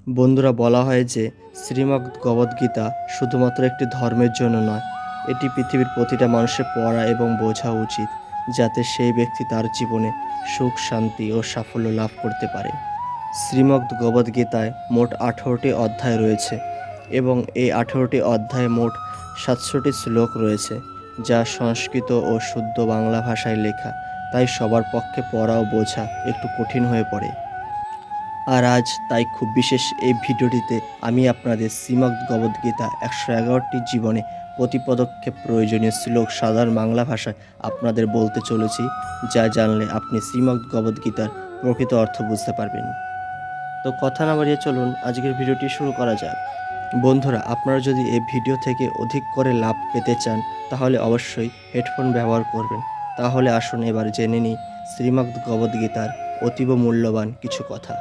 বন্ধুরা, বলা হয় যে শ্রীমদ্ ভগবদ্গীতা শুধুমাত্র একটি ধর্মের জন্য নয়, এটি পৃথিবীর প্রতিটা মানুষের পড়া এবং বোঝা উচিত, যাতে সেই ব্যক্তি তার জীবনে সুখ, শান্তি ও সাফল্য লাভ করতে পারে। শ্রীমদ্ ভগবদ্গীতায় মোট 18টি অধ্যায় রয়েছে এবং এই 18টি অধ্যায়ে মোট 700টি শ্লোক রয়েছে, যা সংস্কৃত ও শুদ্ধ বাংলা ভাষায় লেখা, তাই সবার পক্ষে পড়া ও বোঝা একটু কঠিন হয়ে পড়ে। আর আজ তাই খুব বিশেষ এই ভিডিওটিতে আমি আপনাদের শ্রীমদ্ ভগবদ্গীতা 111টি জীবনে প্রতি পদক্ষেপ প্রয়োজনীয় শ্লোক সাধারণ বাংলা ভাষায় আপনাদের বলতে চলেছি, যা জানলে আপনি শ্রীমদ্ ভগবদ্গীতার প্রকৃত অর্থ বুঝতে পারবেন। তো কথা না বাড়িয়ে চলুন আজকের ভিডিওটি শুরু করা যাক। বন্ধুরা, আপনারা যদি এই ভিডিও থেকে অধিক করে লাভ পেতে চান তাহলে অবশ্যই হেডফোন ব্যবহার করবেন। তাহলে আসুন এবার জেনে নিই শ্রীমদ্ ভগবদ্গীতার অতীব মূল্যবান কিছু কথা।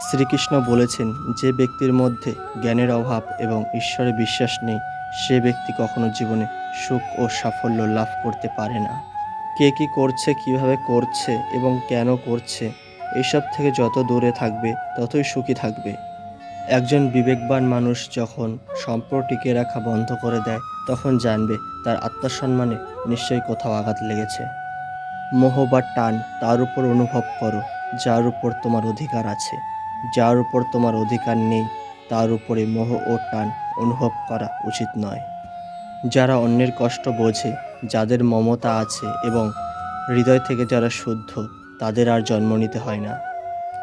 শ্রীকৃষ্ণ বলেছেন, যে ব্যক্তির মধ্যে জ্ঞানের অভাব এবং ঈশ্বরে বিশ্বাস নেই, সে ব্যক্তি কখনো জীবনে সুখ ও সাফল্য লাভ করতে পারে না। কে কী করছে, কিভাবে করছে এবং কেন করছে, এইসব থেকে যত দূরে থাকবে ততই সুখী থাকবে। একজন বিবেকবান মানুষ যখন সম্পর্ক টিকিয়ে রাখা বন্ধ করে দেয়, তখন জানবে তার আত্মসম্মানে নিশ্চয়ই কোথাও আঘাত লেগেছে। মোহ বা টান তার উপর অনুভব করো যার উপর তোমার অধিকার আছে। যার উপর তোমার অধিকার নেই তার উপরে মোহ ও টান অনুভব করা উচিত নয়। যারা অন্যের কষ্ট বোঝে, যাদের মমতা আছে এবং হৃদয় থেকে যারা শুদ্ধ, তাদের আর জন্ম নিতে হয় না।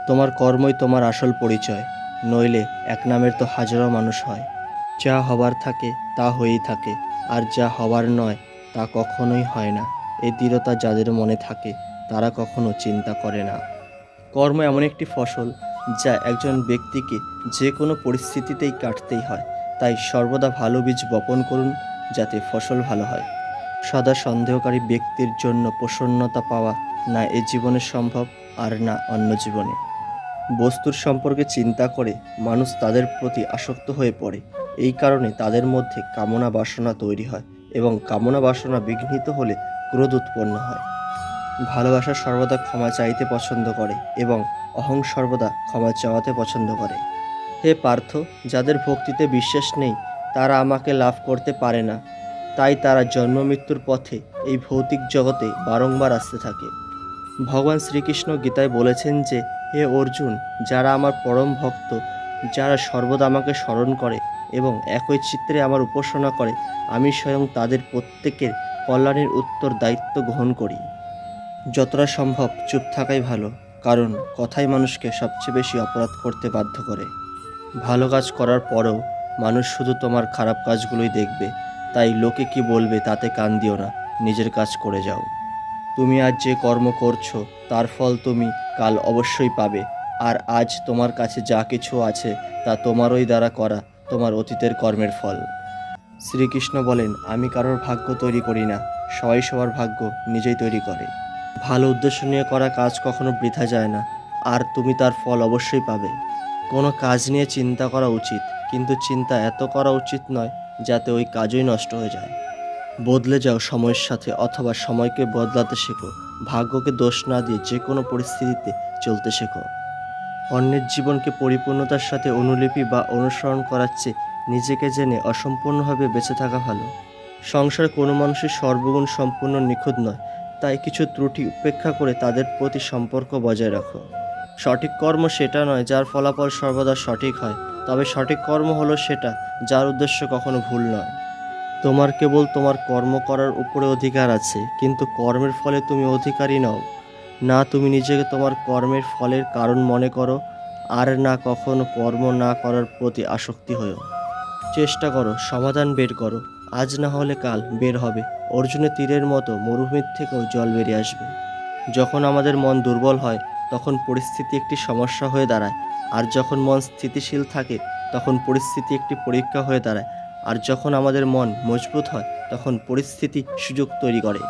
তোমার কর্মই তোমার আসল পরিচয়, নইলে এক নামের তো হাজারো মানুষ হয়। যা হবার থাকে তা হয়েই থাকে, আর যা হবার নয় তা কখনোই হয় না। এই দৃঢ়তা যাদের মনে থাকে তারা কখনো চিন্তা করে না। কর্ম এমন একটি ফসল যা একজন ব্যক্তিকে যে কোনো পরিস্থিতিতেই কাটতেই হয়, তাই সর্বদা ভালো বীজ বপন করুন যাতে ফসল ভালো হয়। সদা সন্দেহকারী ব্যক্তির জন্য প্রসন্নতা পাওয়া না এ জীবনে সম্ভব, আর না অন্য জীবনে। বস্তুর সম্পর্কে চিন্তা করে মানুষ তাদের প্রতি আসক্ত হয়ে পড়ে। এই কারণে তাদের মধ্যে কামনা বাসনা তৈরি হয় এবং কামনা বাসনা বিঘ্নিত হলে ক্রোধ উৎপন্ন হয়। ভালোবাসা সর্বদা ক্ষমা চাইতে পছন্দ করে এবং অহং সর্বদা ক্ষমা চাওয়াতে পছন্দ করে। হে পার্থ, যাদের ভক্তিতে বিশ্বাস নেই তারা আমাকে লাভ করতে পারে না, তাই তারা জন্ম মৃত্যুর পথে এই ভৌতিক জগতে বারংবার আসতে থাকে। ভগবান শ্রীকৃষ্ণ গীতায় বলেছেন যে, হে অর্জুন, যারা আমার পরম ভক্ত, যারা সর্বদা আমাকে স্মরণ করে এবং একই চিত্রে আমার উপাসনা করে, আমি স্বয়ং তাদের প্রত্যেকের কল্যাণের উত্তর দায়িত্ব গ্রহণ করি। যতটা সম্ভব চুপ থাকাই ভালো, কারণ কথাই মানুষকে সবচেয়ে বেশি অপরাধ করতে বাধ্য করে। ভালো কাজ করার পরেও মানুষ শুধু তোমার খারাপ কাজগুলোই দেখবে, তাই লোকে কি বলবে তাতে কান দিও না, নিজের কাজ করে যাও। তুমি আজ যে কর্ম করছো তার ফল তুমি কাল অবশ্যই পাবে, আর আজ তোমার কাছে যা কিছু আছে তা তোমারই দ্বারা করা তোমার অতীতের কর্মের ফল। শ্রীকৃষ্ণ বলেন, আমি কারোর ভাগ্য তৈরি করি না, সবাই সবার ভাগ্য নিজেই তৈরি করে। ভালো উদ্দেশ্য নিয়ে করা কাজ কখনো বৃথা যায় না, আর তুমি তার ফল অবশ্যই পাবে। কোনো কাজ নিয়ে চিন্তা করা উচিত, কিন্তু চিন্তা এত করা উচিত নয় যাতে ওই কাজই নষ্ট হয়ে যায়। বদলে যাও সময়ের সাথে, অথবা সময়কে বদলাতে শেখো। ভাগ্যকে দোষ না দিয়ে যে কোনো পরিস্থিতিতে চলতে শেখো। অন্যের জীবনকে পরিপূর্ণতার সাথে অনুলিপি বা অনুসরণ করার চেয়ে নিজেকে জেনে অসম্পূর্ণভাবে বেঁচে থাকা ভালো। সংসারে কোনো মানুষই সর্বগুণ সম্পূর্ণ নিখুঁত নয়, তাই কিছু ত্রুটি উপেক্ষা করে তাদের প্রতি সম্পর্ক বজায় রাখো। সঠিক কর্ম সেটা নয় যার ফলাফল সর্বদা সঠিক হয়, তবে সঠিক কর্ম হলো সেটা যার উদ্দেশ্য কখনো ভুল নয়। তোমার কেবল তোমার কর্ম করার উপরে অধিকার আছে, কিন্তু কর্মের ফলে তুমি অধিকারী নও। না তুমি নিজেকে তোমার কর্মের ফলের কারণ মনে করো, আর না কখনো কর্ম না করার প্রতি আসক্তি হয়েও। চেষ্টা করো, সমাধান বের করো, আজ না হলে কাল বের হবে। অর্জুনের তীরের মতো মরুভূমির থেকেও জল বেরিয়ে আসবে। যখন আমাদের মন দুর্বল হয় তখন পরিস্থিতি একটি সমস্যা হয়ে দাঁড়ায়, আর যখন মন স্থিতিশীল থাকে তখন পরিস্থিতি একটি পরীক্ষা হয়ে দাঁড়ায়, আর যখন আমাদের মন মজবুত হয় তখন পরিস্থিতি সুযোগ তৈরি করে।